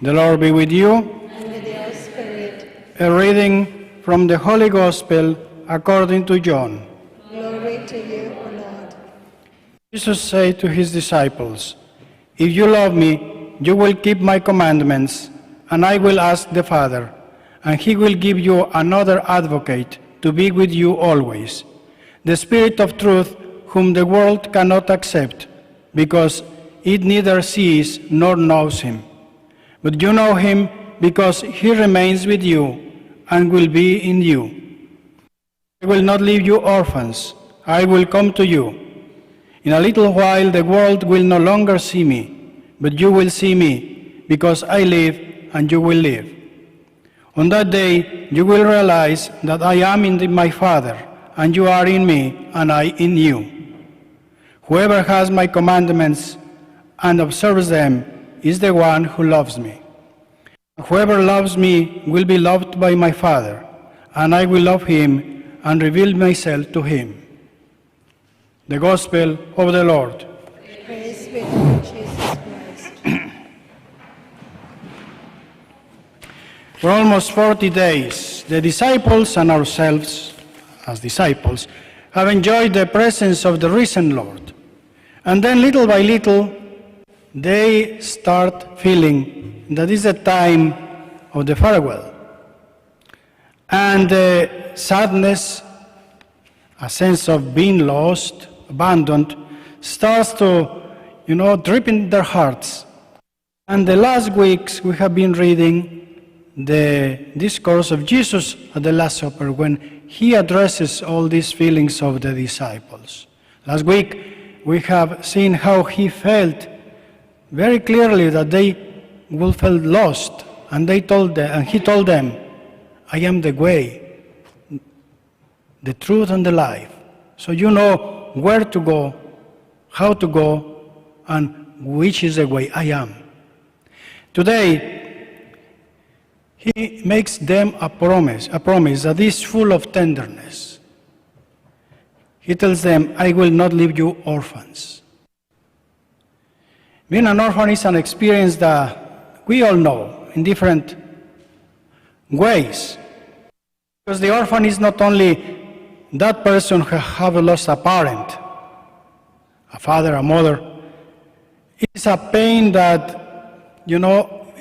The Lord be with you. And with your spirit. A reading from the Holy Gospel according to John. Glory to you, O Lord. Jesus said to his disciples, "If you love me, you will keep my commandments, and I will ask the Father, and he will give you another advocate to be with you always, the Spirit of truth, whom the world cannot accept, because it neither sees nor knows him. But you know him because he remains with you and will be in you. I will not leave you orphans. I will come to you. In a little while the world will no longer see me, but you will see me, because I live and you will live. On that day you will realize that I am in my Father, and you are in me, and I in you. Whoever has my commandments and observes them is the one who loves me. Whoever loves me will be loved by my Father, and I will love him and reveal myself to him." The Gospel of the Lord. Praise be to you, Jesus Christ. For almost 40 days, the disciples and ourselves, as disciples, have enjoyed the presence of the risen Lord. And then little by little, they start feeling that it's the time of the farewell. And the sadness, a sense of being lost, abandoned, starts to, drip in their hearts. And the last weeks we have been reading the discourse of Jesus at the Last Supper, when he addresses all these feelings of the disciples. Last week we have seen how he felt very clearly that they will feel lost, and he told them, "I am the way, the truth, and the life. So you know where to go, how to go, and which is the way I am." Today, he makes them a promise that is full of tenderness. He tells them, "I will not leave you orphans." Being an orphan is an experience that we all know in different ways. Because the orphan is not only that person who have lost a parent, a father, a mother. It's a pain that,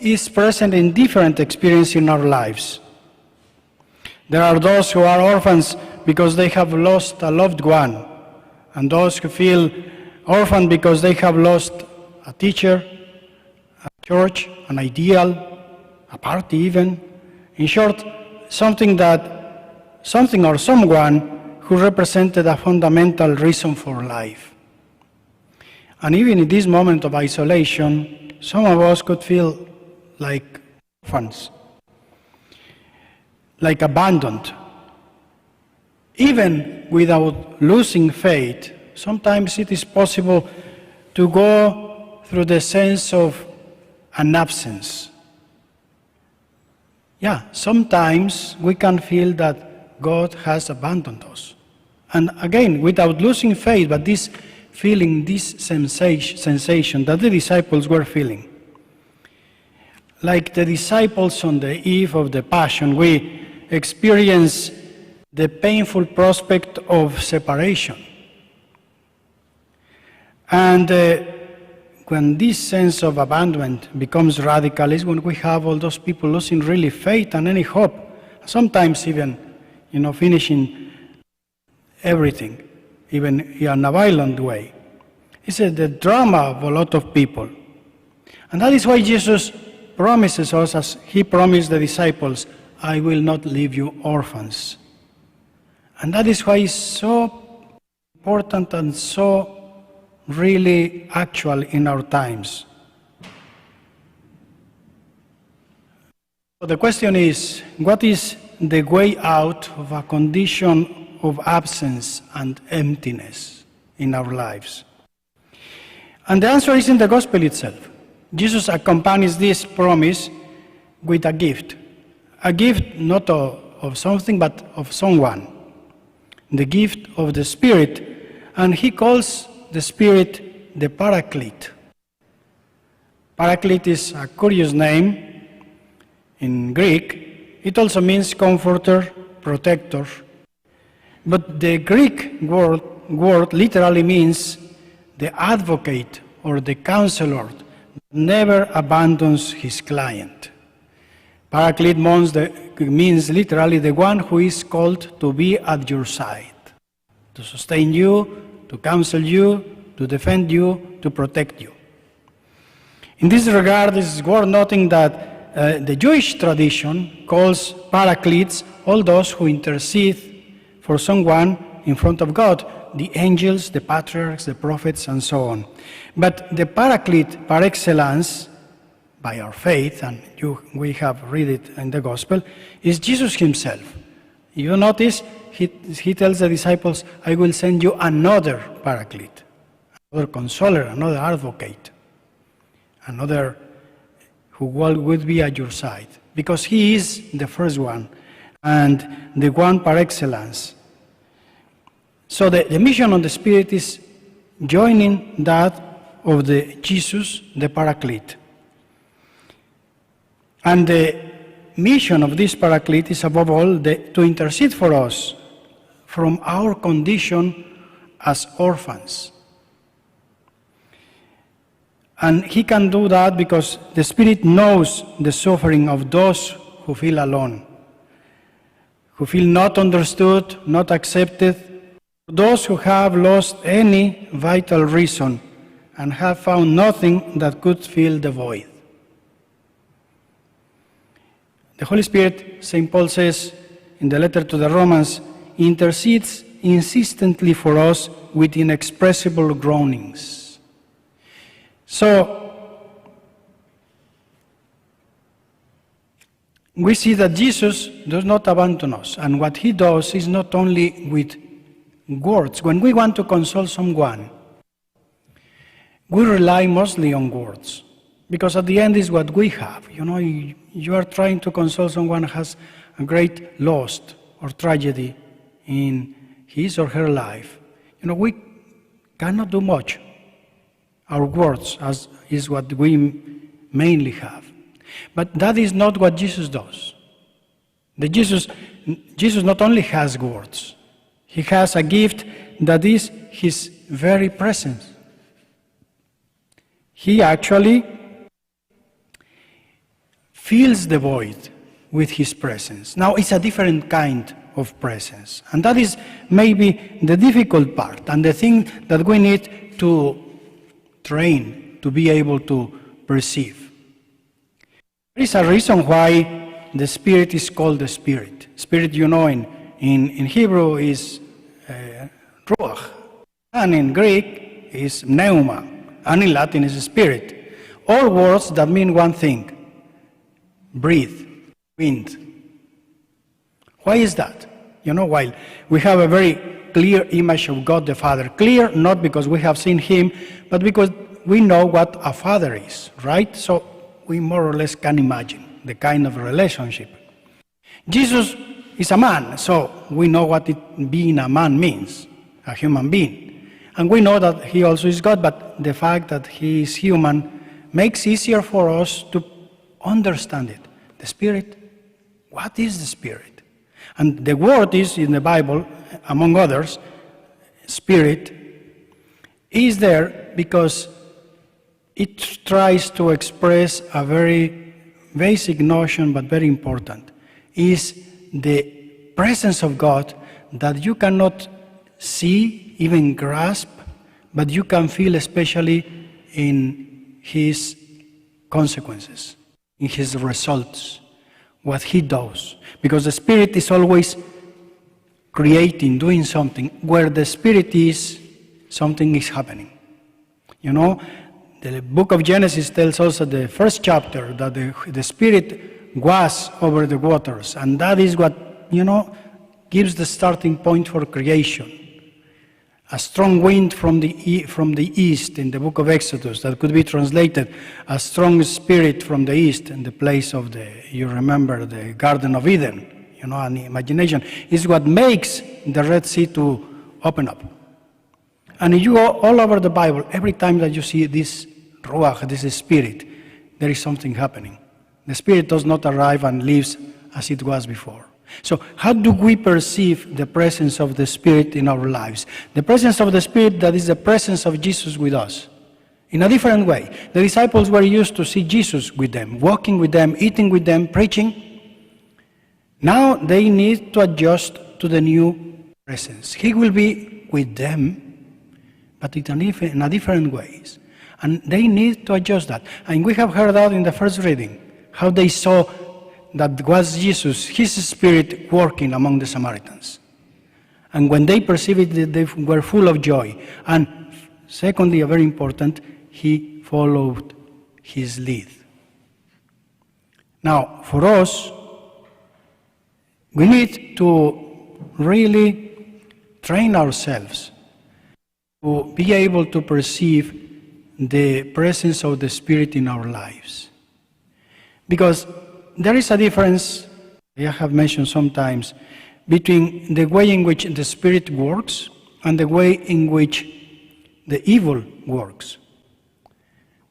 is present in different experiences in our lives. There are those who are orphans because they have lost a loved one, and those who feel orphaned because they have lost a teacher, a church, an ideal, a party even. In short, something or someone who represented a fundamental reason for life. And even in this moment of isolation, some of us could feel like orphans, like abandoned. Even without losing faith, sometimes it is possible to go through the sense of an absence. Sometimes we can feel that God has abandoned us. And again, without losing faith, but this feeling, this sensation that the disciples were feeling. Like the disciples on the eve of the Passion, we experience the painful prospect of separation. And when this sense of abandonment becomes radical is when we have all those people losing really faith and any hope, sometimes even, finishing everything, even in a violent way. It's the drama of a lot of people. And that is why Jesus promises us, as he promised the disciples, "I will not leave you orphans." And that is why it's so important and so really actual in our times. So the question is, what is the way out of a condition of absence and emptiness in our lives? And the answer is in the gospel itself. Jesus accompanies this promise with a gift not of something but of someone, the gift of the Spirit, and he calls the Spirit the Paraclete. Paraclete is a curious name in Greek. It also means comforter, protector. But the Greek word literally means the advocate or the counselor that never abandons his client. Paraclete means literally the one who is called to be at your side, to sustain you, to counsel you, to defend you, to protect you. In this regard, it is worth noting that the Jewish tradition calls paracletes all those who intercede for someone in front of God, the angels, the patriarchs, the prophets, and so on. But the paraclete par excellence, by our faith, and we have read it in the Gospel, is Jesus himself. You notice, he tells the disciples, I will send you another paraclete, another consoler, another advocate, another who will be at your side, because he is the first one and the one par excellence. So the mission of the Spirit is joining that of the Jesus, the Paraclete. And the mission of this Paraclete is above all to intercede for us from our condition as orphans. And he can do that because the Spirit knows the suffering of those who feel alone, who feel not understood, not accepted, those who have lost any vital reason and have found nothing that could fill the void. The Holy Spirit, St. Paul says in the letter to the Romans, intercedes insistently for us with inexpressible groanings. So, we see that Jesus does not abandon us, and what he does is not only with words. When we want to console someone, we rely mostly on words, because at the end is what we have. You know, you are trying to console someone who has a great loss or tragedy in his or her life. You know, we cannot do much. Our words is what we mainly have. But that is not what Jesus does. Jesus not only has words, he has a gift that is his very presence. He actually fills the void with his presence. Now, it's a different kind of presence. And that is maybe the difficult part and the thing that we need to train to be able to perceive. There is a reason why the Spirit is called the Spirit. Spirit, you know, in Hebrew is ruach, and in Greek is pneuma, and in Latin is spirit. All words that mean one thing: breathe, wind. Why is that? You know, while we have a very clear image of God the Father, clear not because we have seen him, but because we know what a father is, right? So we more or less can imagine the kind of relationship. Jesus is a man, so we know what being a man means, a human being. And we know that he also is God, but the fact that he is human makes easier for us to understand it. The Spirit, what is the Spirit? And the word is in the Bible, among others, Spirit, is there because it tries to express a very basic notion, but very important, is the presence of God that you cannot see, even grasp, but you can feel especially in his consequences, in his results, what he does. Because the Spirit is always creating, doing something. Where the Spirit is, something is happening. You know, the book of Genesis tells us at the first chapter that the Spirit was over the waters, and that is what, you know, gives the starting point for creation. A strong wind from the east in the book of Exodus, that could be translated a strong spirit from the east in the place of you remember, the Garden of Eden, you know, an imagination, is what makes the Red Sea to open up. And you go all over the Bible, every time that you see this ruach, this spirit, there is something happening. The Spirit does not arrive and leaves as it was before. So how do we perceive the presence of the Spirit in our lives? The presence of the Spirit, that is the presence of Jesus with us, in a different way. The disciples were used to see Jesus with them, walking with them, eating with them, preaching. Now they need to adjust to the new presence. He will be with them, but in a different ways. And they need to adjust that. And we have heard that in the first reading, how they saw that was Jesus, his Spirit working among the Samaritans. And when they perceived it, they were full of joy. And secondly, very important, he followed his lead. Now, for us, we need to really train ourselves to be able to perceive the presence of the Spirit in our lives. Because there is a difference, I have mentioned sometimes, between the way in which the Spirit works and the way in which the evil works.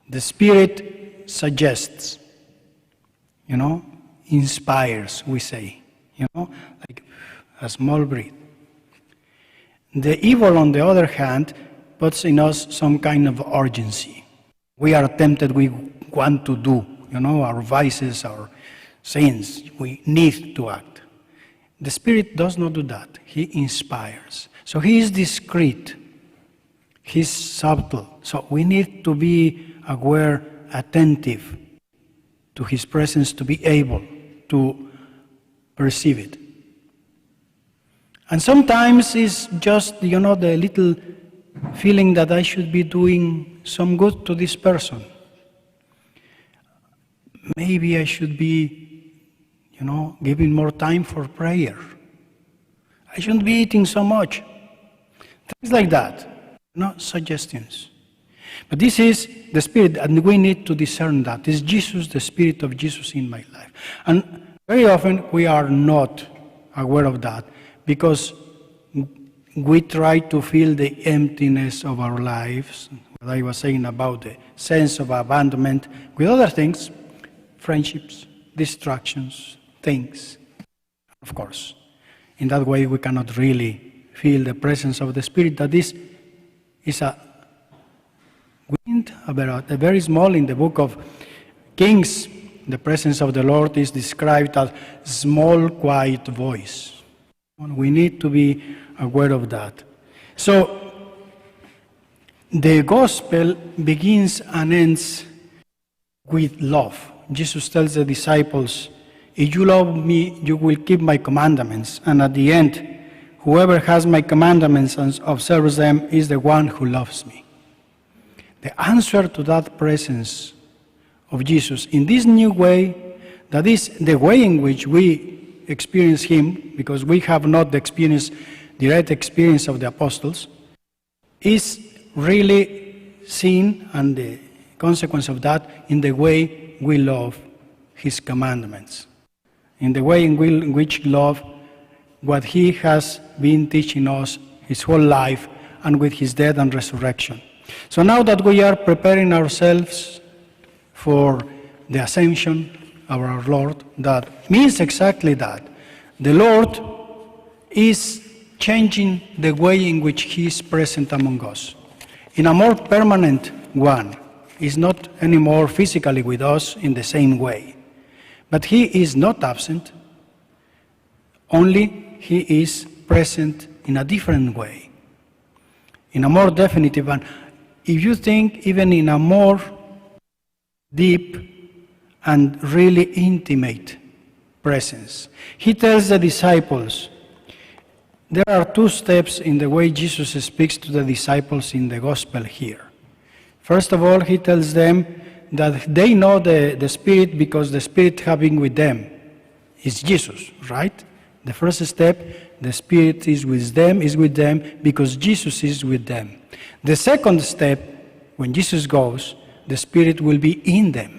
The Spirit suggests, inspires, we say, like a small breath. The evil, on the other hand, puts in us some kind of urgency. We are tempted, we want to do, our vices, our sins, we need to act. The Spirit does not do that. He inspires. So he is discreet. He's subtle. So we need to be aware, attentive to his presence, to be able to perceive it. And sometimes it's just, the little feeling that I should be doing some good to this person. Maybe I should be giving more time for prayer. I shouldn't be eating so much. Things like that. Suggestions. But this is the Spirit, and we need to discern that. Is Jesus, the Spirit of Jesus in my life? And very often we are not aware of that because we try to fill the emptiness of our lives, what I was saying about the sense of abandonment, with other things, friendships, distractions, things. Of course, in that way we cannot really feel the presence of the Spirit. That is a wind, very small. In the book of Kings, the presence of the Lord is described as small, quiet voice. We need to be aware of that. So, the gospel begins and ends with love. Jesus tells the disciples, if you love me, you will keep my commandments. And at the end, whoever has my commandments and observes them is the one who loves me. The answer to that presence of Jesus in this new way, that is the way in which we experience him, because we have not the direct experience of the apostles, is really seen, and the consequence of that, in the way we love his commandments, in the way in which love what he has been teaching us his whole life, and with his death and resurrection. So now that we are preparing ourselves for the ascension of our Lord, that means exactly that. The Lord is changing the way in which he is present among us, in a more permanent one. He's not anymore physically with us in the same way. But he is not absent, only he is present in a different way, in a more definitive one. If you think even in a more deep and really intimate presence. He tells the disciples, there are two steps in the way Jesus speaks to the disciples in the gospel here. First of all, he tells them that they know the Spirit because the Spirit having with them is Jesus, right? The first step, the Spirit is with them because Jesus is with them. The second step, when Jesus goes, the Spirit will be in them.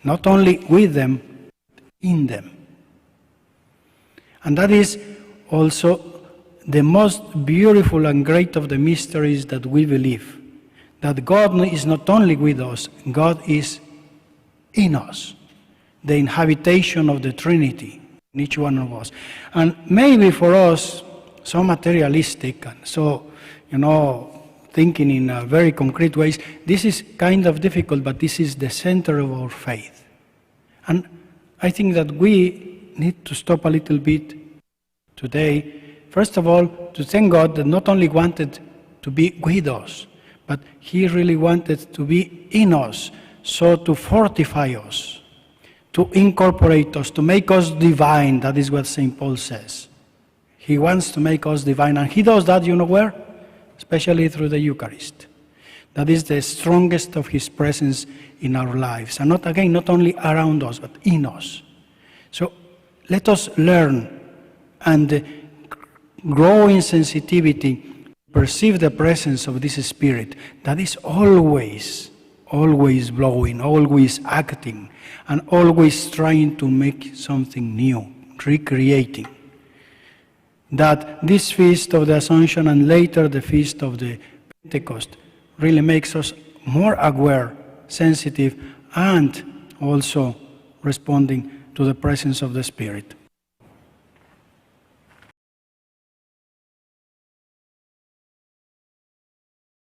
Not only with them, in them. And that is also the most beautiful and great of the mysteries that we believe. That God is not only with us, God is in us, the inhabitation of the Trinity in each one of us. And maybe for us, so materialistic and so, thinking in very concrete ways, this is kind of difficult, but this is the center of our faith. And I think that we need to stop a little bit today, first of all, to thank God that not only wanted to be with us, but He really wanted to be in us, so to fortify us, to incorporate us, to make us divine. That is what St. Paul says. He wants to make us divine, and He does that, where? Especially through the Eucharist. That is the strongest of His presence in our lives, and not only around us, but in us. So let us learn and grow in sensitivity, perceive the presence of this Spirit that is always blowing, always acting, and always trying to make something new, recreating. That this feast of the Assumption and later the feast of the Pentecost really makes us more aware, sensitive, and also responding to the presence of the Spirit.